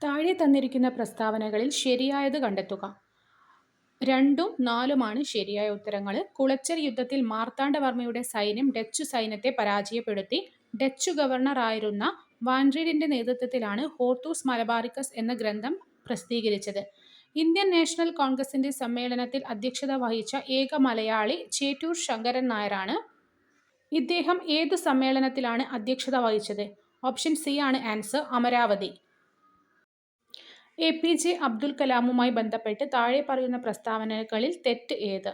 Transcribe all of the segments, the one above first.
താഴെ തന്നിരിക്കുന്ന പ്രസ്താവനകളിൽ ശരിയായത് കണ്ടെത്തുക. 2ഉം 4ഉമാണ് ശരിയായ ഉത്തരങ്ങൾ. കുളച്ചൽ യുദ്ധത്തിൽ മാർത്താണ്ഡവർമ്മയുടെ സൈന്യം ഡച്ചു സൈന്യത്തെ പരാജയപ്പെടുത്തി. ഡച്ചു ഗവർണർ ആയിരുന്ന വാൻഡ്രീഡിന്റെ നേതൃത്വത്തിലാണ് ഹോർത്തൂസ് മലബാറിക്കസ് എന്ന ഗ്രന്ഥം പ്രസിദ്ധീകരിച്ചത്. ഇന്ത്യൻ നാഷണൽ കോൺഗ്രസിന്റെ സമ്മേളനത്തിൽ അധ്യക്ഷത വഹിച്ച ഏക മലയാളി ചേറ്റൂർ ശങ്കരൻ നായരാണ്. ഇദ്ദേഹം ഏതു സമ്മേളനത്തിലാണ് അധ്യക്ഷത വഹിച്ചത്? ഓപ്ഷൻ സി ആണ് ആൻസർ, അമരാവതി. എ.പി.ജെ. അബ്ദുൽ കലാമുമായി ബന്ധപ്പെട്ട് താഴെ പറയുന്ന പ്രസ്താവനകളിൽ തെറ്റ് ഏത്?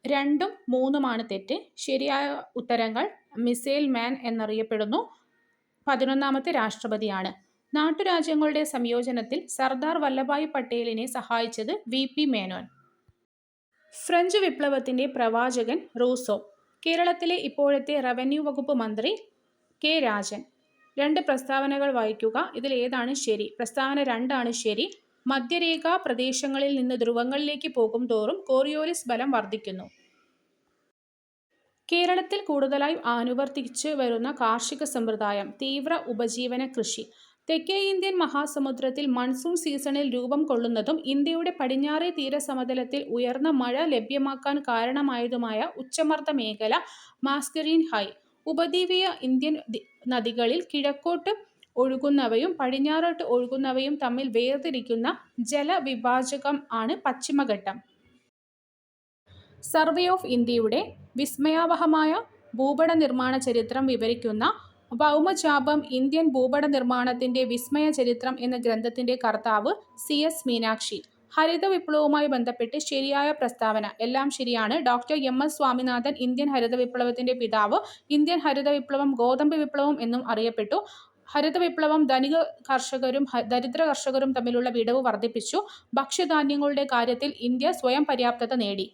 2ഉം 3ഉമാണ് തെറ്റ്. ശരിയായ ഉത്തരങ്ങൾ: മിസൈൽ മാൻ എന്നറിയപ്പെടുന്നു. 11ാമത്തെ രാഷ്ട്രപതിയാണ്. നാട്ടുരാജ്യങ്ങളുടെ സംയോജനത്തിൽ സർദാർ വല്ലഭായ് പട്ടേലിനെ സഹായിച്ചത് വി.പി. മേനോൻ. ഫ്രഞ്ച് വിപ്ലവത്തിന്റെ പ്രവാചകൻ റൂസോ. കേരളത്തിലെ ഇപ്പോഴത്തെ റവന്യൂ വകുപ്പ് മന്ത്രി കെ. രാജൻ. 2 പ്രസ്താവനകൾ വായിക്കുക. ഇതിൽ ഏതാണ് ശരി? പ്രസ്താവന 2 ആണ് ശരി. മധ്യരേഖാ പ്രദേശങ്ങളിൽ നിന്ന് ധ്രുവങ്ങളിലേക്ക് പോകും തോറും കോറിയോലിസ് ബലം വർദ്ധിക്കുന്നു. കേരളത്തിൽ കൂടുതലായി അനുവർത്തിച്ചു വരുന്ന കാർഷിക സമ്പ്രദായം തീവ്ര ഉപജീവന കൃഷി. തെക്കേ ഇന്ത്യൻ മഹാസമുദ്രത്തിൽ മൺസൂൺ സീസണിൽ രൂപം കൊള്ളുന്നതും ഇന്ത്യയുടെ പടിഞ്ഞാറേ തീരസമതലത്തിൽ ഉയർന്ന മഴ ലഭ്യമാക്കാൻ കാരണമായതുമായ ഉച്ചമർദ്ദ മേഖല മാസ്കരീൻ ഹൈ. ഉപദ്വീപീയ ഇന്ത്യൻ നദികളിൽ കിഴക്കോട്ട് ഒഴുകുന്നവയും പടിഞ്ഞാറോട്ട് ഒഴുകുന്നവയും തമ്മിൽ വേർതിരിക്കുന്ന ജലവിഭാജകം ആണ് പശ്ചിമഘട്ടം. സർവേ ഓഫ് ഇന്ത്യയുടെ വിസ്മയാവഹമായ ഭൂപട നിർമ്മാണ ചരിത്രം വിവരിക്കുന്ന ഭൗമചാപം ഇന്ത്യൻ ഭൂപട നിർമ്മാണത്തിന്റെ വിസ്മയ ചരിത്രം എന്ന ഗ്രന്ഥത്തിന്റെ കർത്താവ് സി.എസ്. മീനാക്ഷി. ഹരിത വിപ്ലവവുമായി ബന്ധപ്പെട്ട് ശരിയായ പ്രസ്താവന. എല്ലാം ശരിയാണ്. ഡോക്ടർ എം.എസ്. സ്വാമിനാഥൻ ഇന്ത്യൻ ഹരിത വിപ്ലവത്തിന്റെ പിതാവ്. ഇന്ത്യൻ ഹരിത വിപ്ലവം ഗോതമ്പ് വിപ്ലവം എന്നും അറിയപ്പെട്ടു. ഹരിത വിപ്ലവം ധനിക കർഷകരും ദരിദ്ര കർഷകരും തമ്മിലുള്ള വിടവ് വർദ്ധിപ്പിച്ചു. ഭക്ഷ്യധാന്യങ്ങളുടെ കാര്യത്തിൽ ഇന്ത്യ സ്വയം പര്യാപ്തത നേടി.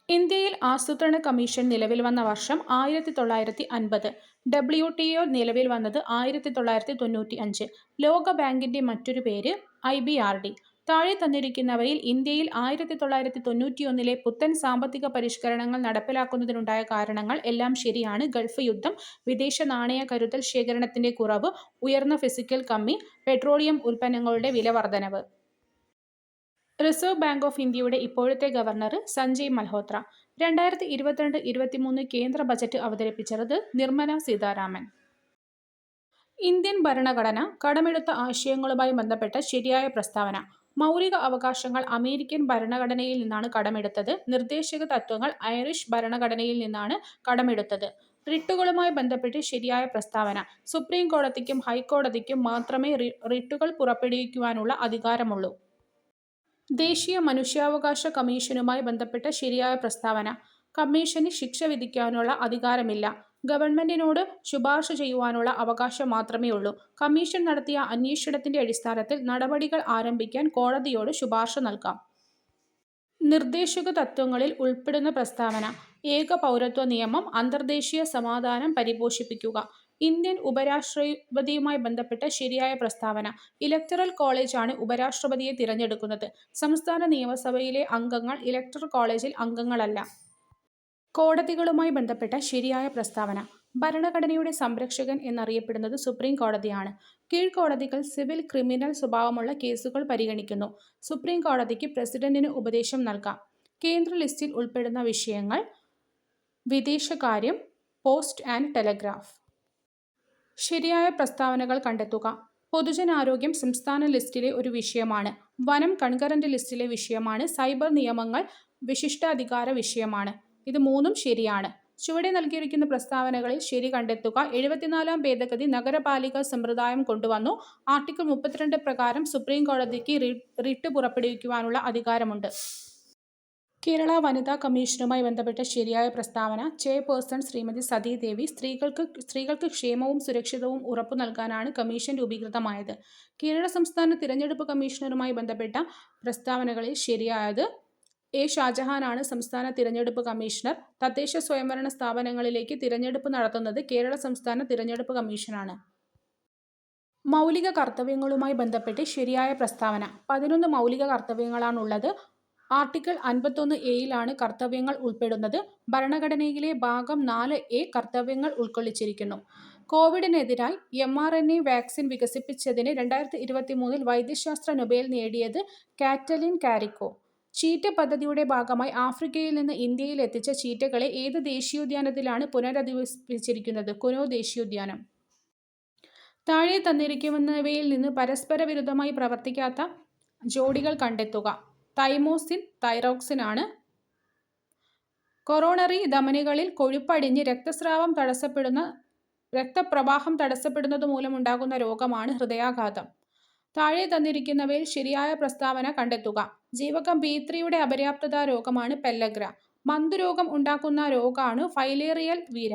ഇന്ത്യയിൽ ആസൂത്രണ കമ്മീഷൻ നിലവിൽ വന്ന വർഷം 1950. WTO നിലവിൽ വന്നത് 1995. ലോകബാങ്കിന്റെ മറ്റൊരു പേര് IBRD. താഴെ തന്നിരിക്കുന്നവയിൽ ഇന്ത്യയിൽ 1991 പുത്തൻ സാമ്പത്തിക പരിഷ്കരണങ്ങൾ നടപ്പിലാക്കുന്നതിനുണ്ടായ കാരണങ്ങൾ. എല്ലാം ശരിയാണ്. ഗൾഫ് യുദ്ധം, വിദേശ നാണയ കരുതൽ ശേഖരണത്തിന്റെ കുറവ്, ഉയർന്ന ഫിസിക്കൽ കമ്മി, പെട്രോളിയം ഉൽപ്പന്നങ്ങളുടെ വില വർധനവ്. റിസർവ് ബാങ്ക് ഓഫ് ഇന്ത്യയുടെ ഇപ്പോഴത്തെ ഗവർണർ സഞ്ജയ് മൽഹോത്ര. 2022-23 കേന്ദ്ര ബജറ്റ് അവതരിപ്പിച്ചത് നിർമ്മല സീതാരാമൻ. ഇന്ത്യൻ ഭരണഘടന കടമെടുത്ത ആശയങ്ങളുമായി ബന്ധപ്പെട്ട ശരിയായ പ്രസ്താവന. മൗലിക അവകാശങ്ങൾ അമേരിക്കൻ ഭരണഘടനയിൽ നിന്നാണ് കടമെടുത്തത്. നിർദ്ദേശക തത്വങ്ങൾ ഐറിഷ് ഭരണഘടനയിൽ നിന്നാണ് കടമെടുത്തത്. റിട്ടുകളുമായി ബന്ധപ്പെട്ട് ശരിയായ പ്രസ്താവന. സുപ്രീം കോടതിക്കും ഹൈക്കോടതിക്കും മാത്രമേ റിട്ടുകൾ പുറപ്പെടുവിക്കുവാനുള്ള അധികാരമുള്ളൂ. ദേശീയ മനുഷ്യാവകാശ കമ്മീഷനുമായി ബന്ധപ്പെട്ട ശരിയായ പ്രസ്താവന. കമ്മീഷന് ശിക്ഷ വിധിക്കാനുള്ള അധികാരമില്ല. ഗവൺമെന്റിനോട് ശുപാർശ ചെയ്യുവാനുള്ള അവകാശം മാത്രമേ ഉള്ളൂ. കമ്മീഷൻ നടത്തിയ അന്വേഷണത്തിന്റെ അടിസ്ഥാനത്തിൽ നടപടികൾ ആരംഭിക്കാൻ കോടതിയോട് ശുപാർശ നൽകാം. നിർദ്ദേശക തത്വങ്ങളിൽ ഉൾപ്പെടുന്ന പ്രസ്താവന. ഏക പൗരത്വ നിയമം. അന്തർദേശീയ സമാധാനം പരിപോഷിപ്പിക്കുക. ഇന്ത്യൻ ഉപരാഷ്ട്രപതിയുമായി ബന്ധപ്പെട്ട ശരിയായ പ്രസ്താവന. ഇലക്ടറൽ കോളേജ് ആണ് ഉപരാഷ്ട്രപതിയെ തിരഞ്ഞെടുക്കുന്നത്. സംസ്ഥാന നിയമസഭയിലെ അംഗങ്ങൾ ഇലക്ടറൽ കോളേജിൽ അംഗങ്ങളല്ല. കോടതികളുമായി ബന്ധപ്പെട്ട ശരിയായ പ്രസ്താവന. ഭരണഘടനയുടെ സംരക്ഷകൻ എന്നറിയപ്പെടുന്നത് സുപ്രീം കോടതിയാണ്. കീഴ്ക്കോടതികൾ സിവിൽ, ക്രിമിനൽ സ്വഭാവമുള്ള കേസുകൾ പരിഗണിക്കുന്നു. സുപ്രീം കോടതിക്ക് പ്രസിഡന്റിന് ഉപദേശം നൽകാം. കേന്ദ്ര ലിസ്റ്റിൽ ഉൾപ്പെടുന്ന വിഷയങ്ങൾ: വിദേശകാര്യം, പോസ്റ്റ് ആൻഡ് ടെലഗ്രാഫ്. ശരിയായ പ്രസ്താവനകൾ കണ്ടെത്തുക. പൊതുജനാരോഗ്യം സംസ്ഥാന ലിസ്റ്റിലെ ഒരു വിഷയമാണ്. വനം കൺകറന്റ് ലിസ്റ്റിലെ വിഷയമാണ്. സൈബർ നിയമങ്ങൾ വിശിഷ്ടാധികാര വിഷയമാണ്. ഇത് 3ഉം ശരിയാണ്. ചുവടെ നൽകിയിരിക്കുന്ന പ്രസ്താവനകളിൽ ശരി കണ്ടെത്തുക. 74ാം ഭേദഗതി നഗരപാലിക സമ്പ്രദായം കൊണ്ടുവന്നു. ആർട്ടിക്കിൾ 32 പ്രകാരം സുപ്രീം കോടതിക്ക് റിട്ട് പുറപ്പെടുവിക്കുവാനുള്ള അധികാരമുണ്ട്. കേരള വനിതാ കമ്മീഷനുമായി ബന്ധപ്പെട്ട ശരിയായ പ്രസ്താവന. ചെയർപേഴ്സൺ ശ്രീമതി സതീ ദേവി. സ്ത്രീകൾക്ക് ക്ഷേമവും സുരക്ഷിതവും ഉറപ്പു നൽകാനാണ് കമ്മീഷൻ രൂപീകൃതമായത്. കേരള സംസ്ഥാന തിരഞ്ഞെടുപ്പ് കമ്മീഷണറുമായി ബന്ധപ്പെട്ട പ്രസ്താവനകളിൽ ശരിയായത്. എ. ഷാജഹാനാണ് സംസ്ഥാന തിരഞ്ഞെടുപ്പ് കമ്മീഷണർ. തദ്ദേശ സ്വയംഭരണ സ്ഥാപനങ്ങളിലേക്ക് തിരഞ്ഞെടുപ്പ് നടത്തുന്നത് കേരള സംസ്ഥാന തിരഞ്ഞെടുപ്പ് കമ്മീഷനാണ്. മൗലിക കർത്തവ്യങ്ങളുമായി ബന്ധപ്പെട്ട് ശരിയായ പ്രസ്താവന. 11 മൗലിക കർത്തവ്യങ്ങളാണുള്ളത്. ആർട്ടിക്കിൾ 51A കർത്തവ്യങ്ങൾ ഉൾപ്പെടുന്നത്. ഭരണഘടനയിലെ ഭാഗം 4A കർത്തവ്യങ്ങൾ ഉൾക്കൊള്ളിച്ചിരിക്കുന്നു. കോവിഡിനെതിരായി mRNA വാക്സിൻ വികസിപ്പിച്ചതിന് 2023 വൈദ്യശാസ്ത്ര നൊബേൽ നേടിയത് കാറ്റലിൻ കാരിക്കോ. ചീറ്റ പദ്ധതിയുടെ ഭാഗമായി ആഫ്രിക്കയിൽ നിന്ന് ഇന്ത്യയിൽ എത്തിച്ച ചീറ്റകളെ ഏത് ദേശീയോദ്യാനത്തിലാണ് പുനരധിവസിപ്പിച്ചിരിക്കുന്നത്? കുനോ ദേശീയോദ്യാനം. താഴെ തന്നിരിക്കുന്നവയിൽ നിന്ന് പരസ്പര വിരുദ്ധമായി പ്രവർത്തിക്കാത്ത ജോഡികൾ കണ്ടെത്തുക. തൈമോസിൻ, തൈറോക്സിൻ ആണ്. കൊറോണറി ധമനികളിൽ കൊഴുപ്പടിഞ്ഞ് രക്തപ്രവാഹം തടസ്സപ്പെടുന്നതുമൂലമുണ്ടാകുന്ന രോഗമാണ് ഹൃദയാഘാതം. താഴെ തന്നിരിക്കുന്നവയിൽ ശരിയായ പ്രസ്താവന കണ്ടെത്തുക. ജീവകം B3യുടെ അപര്യാപ്തത രോഗമാണ് പെല്ലഗ്ര. മന്തുരോഗം ഉണ്ടാക്കുന്ന രോഗാണു ഫൈലേറിയൽ വീര.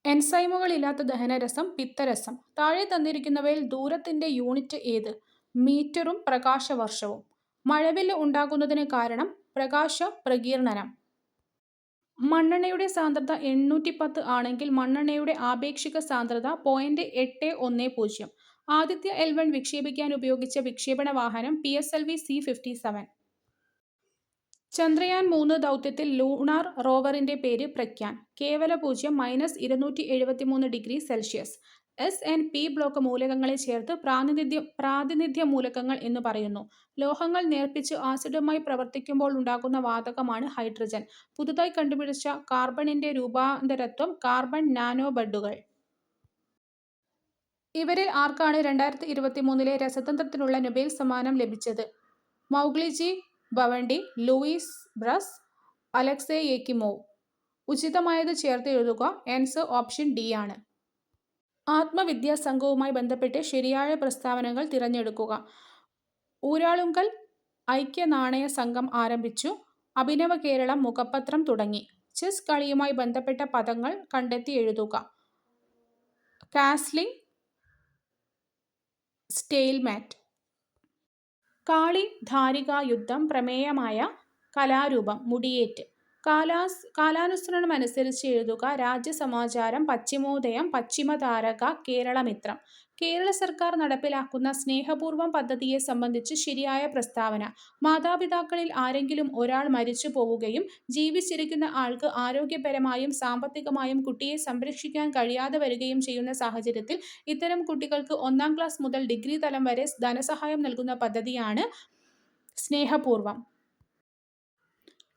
എൻസൈമുകളില്ലാത്ത ദഹനരസം പിത്തരസം. താഴെ തന്നിരിക്കുന്നവയിൽ ദൂരത്തിന്റെ യൂണിറ്റ് ഏത്? മീറ്ററും പ്രകാശവർഷവും. മഴവില്ല് ഉണ്ടാകുന്നതിന് കാരണം പ്രകാശ പ്രകീർണനം. മണ്ണെണ്ണയുടെ സാന്ദ്രത 810 ആണെങ്കിൽ മണ്ണെണ്ണയുടെ ആപേക്ഷിക സാന്ദ്രത 0.810. ആദിത്യ L1 വിക്ഷേപിക്കാൻ ഉപയോഗിച്ച വിക്ഷേപണ വാഹനം PSLV C-57. ചന്ദ്രയാൻ 3 ദൗത്യത്തിൽ ലൂണാർ റോവറിന്റെ പേര് പ്രഗ്യാൻ. കേവല പൂജ്യം -273°C. S-N-P ബ്ലോക്ക് മൂലകങ്ങളെ ചേർത്ത് പ്രാതിനിധ്യ മൂലകങ്ങൾ എന്ന് പറയുന്നു. ലോഹങ്ങൾ നേർപ്പിച്ച് ആസിഡുമായി പ്രവർത്തിക്കുമ്പോൾ ഉണ്ടാകുന്ന വാതകമാണ് ഹൈഡ്രജൻ. പുതുതായി കണ്ടുപിടിച്ച കാർബണിന്റെ രൂപാന്തരത്വം കാർബൺ നാനോ ബഡുകൾ. ഇവരിൽ ആർക്കാണ് 2023 രസതന്ത്രത്തിനുള്ള നൊബേൽ സമ്മാനം ലഭിച്ചത്? മൗഗ്ലിജി ഭവൻഡി, ലൂയിസ് ബ്രസ്, അലക്സേ യെക്കിമോവ്. ഉചിതമായത് ചേർത്ത് എഴുതുക. ആൻസർ ഓപ്ഷൻ ഡി ആണ്. ആത്മവിദ്യാസംഘവുമായി ബന്ധപ്പെട്ട് ശരിയായ പ്രസ്താവനകൾ തിരഞ്ഞെടുക്കുക. ഊരാളുങ്കൽ ഐക്യനാണയ സംഘം ആരംഭിച്ചു. അഭിനവ കേരളം മുഖപത്രം തുടങ്ങി. ചെസ് കളിയുമായി ബന്ധപ്പെട്ട പദങ്ങൾ കണ്ടെത്തി എഴുതുക. കാസ്ലിംഗ്, സ്റ്റെയിൽമാറ്റ്. കാളി ധാരികായുദ്ധം പ്രമേയമായ കലാരൂപം മുടിയേറ്റ്. കാലാനുസരണം അനുസരിച്ച് എഴുതുക. രാജ്യസമാചാരം, പശ്ചിമോദയം, പശ്ചിമതാരക, കേരളമിത്രം. കേരള സർക്കാർ നടപ്പിലാക്കുന്ന സ്നേഹപൂർവം പദ്ധതിയെ സംബന്ധിച്ച് ശരിയായ പ്രസ്താവന. മാതാപിതാക്കളിൽ ആരെങ്കിലും ഒരാൾ മരിച്ചു പോവുകയും ജീവിച്ചിരിക്കുന്ന ആൾക്ക് ആരോഗ്യപരമായും സാമ്പത്തികമായും കുട്ടിയെ സംരക്ഷിക്കാൻ കഴിയാതെ വരികയും ചെയ്യുന്ന സാഹചര്യത്തിൽ ഇത്തരം കുട്ടികൾക്ക് 1ാം ക്ലാസ് മുതൽ ഡിഗ്രി തലം വരെ ധനസഹായം നൽകുന്ന പദ്ധതിയാണ് സ്നേഹപൂർവം.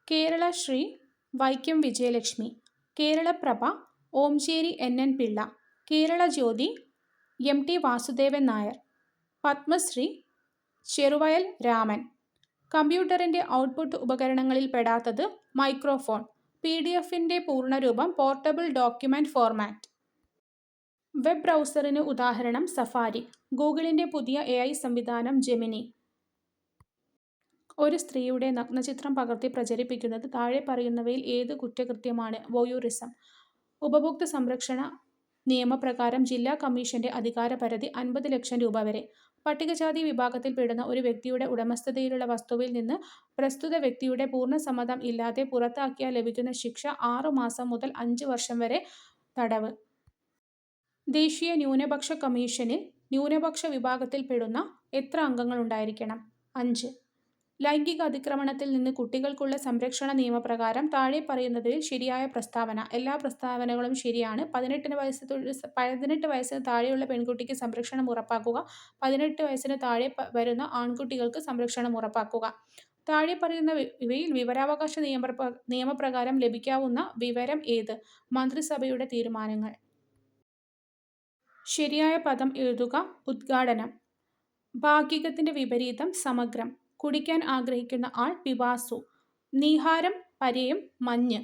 കേരളശ്രീ വൈക്കം വിജയലക്ഷ്മി. കേരളപ്രഭ ഓംചേരി NN പിള്ള. കേരളജ്യോതി MT വാസുദേവൻ നായർ. പത്മശ്രീ ചെറുവയൽ രാമൻ. കമ്പ്യൂട്ടറിന്റെ ഔട്ട്പുട്ട് ഉപകരണങ്ങളിൽ പെടാത്തത് മൈക്രോഫോൺ. PDF-ന്റെ പൂർണ്ണരൂപം പോർട്ടബിൾ ഡോക്യുമെന്റ് ഫോർമാറ്റ്. വെബ് ബ്രൗസറിന് ഉദാഹരണം സഫാരി. ഗൂഗിളിന്റെ പുതിയ AI സംവിധാനം ജെമിനി. ഒരു സ്ത്രീയുടെ നഗ്നചിത്രം പകർത്തി പ്രചരിപ്പിക്കുന്നത് താഴെ പറയുന്നവയിൽ ഏത് കുറ്റകൃത്യമാണ്? വോയൂറിസം. ഉപഭോക്തൃ സംരക്ഷണ നിയമപ്രകാരം ജില്ലാ കമ്മീഷന്റെ അധികാരപരിധി 50 ലക്ഷം രൂപ വരെ. പട്ടികജാതി വിഭാഗത്തിൽപ്പെടുന്ന ഒരു വ്യക്തിയുടെ ഉടമസ്ഥതയിലുള്ള വസ്തുവിൽ നിന്ന് പ്രസ്തുത വ്യക്തിയുടെ പൂർണ്ണ സമ്മതം ഇല്ലാതെ പുറത്താക്കിയാൽ ലഭിക്കുന്ന ശിക്ഷ 6 മാസം മുതൽ 5 വർഷം വരെ തടവ്. ദേശീയ ന്യൂനപക്ഷ കമ്മീഷനിൽ ന്യൂനപക്ഷ വിഭാഗത്തിൽപ്പെടുന്ന എത്ര അംഗങ്ങൾ ഉണ്ടായിരിക്കണം? 5. ലൈംഗിക അതിക്രമണത്തിൽ നിന്ന് കുട്ടികൾക്കുള്ള സംരക്ഷണ നിയമപ്രകാരം താഴെ പറയുന്നതിൽ ശരിയായ പ്രസ്താവന. എല്ലാ പ്രസ്താവനകളും ശരിയാണ്. 18 വയസ്സിന് താഴെയുള്ള പെൺകുട്ടിക്ക് സംരക്ഷണം ഉറപ്പാക്കുക. 18 വയസ്സിന് താഴെ വരുന്ന ആൺകുട്ടികൾക്ക് സംരക്ഷണം ഉറപ്പാക്കുക. താഴെ പറയുന്നവയിൽ വിവരാവകാശ നിയമപ്രകാരം ലഭിക്കാവുന്ന വിവരം ഏത്? മന്ത്രിസഭയുടെ തീരുമാനങ്ങൾ. ശരിയായ പദം എഴുതുക. ഉദ്ഘാടനം. ഭാഗികത്തിന്റെ വിപരീതം സമഗ്രം. കുടിക്കാൻ ആഗ്രഹിക്കുന്ന ആൾ പിപാസു. നീഹാരം പര്യയം മഞ്ഞ്.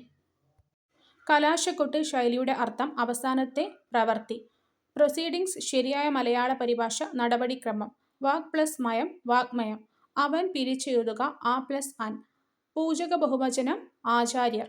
കലാശക്കൊട്ട് ശൈലിയുടെ അർത്ഥം അവസാനത്തെ പ്രവൃത്തി. പ്രൊസീഡിങ്സ് ശരിയായ മലയാള പരിഭാഷ നടപടിക്രമം. വാക് പ്ലസ് മയം വാഗ്മയം. അവൻ പിരിച്ചെഴുതുക. ആ പ്ലസ് അൻ. പൂജക ബഹുവചനം ആചാര്യർ.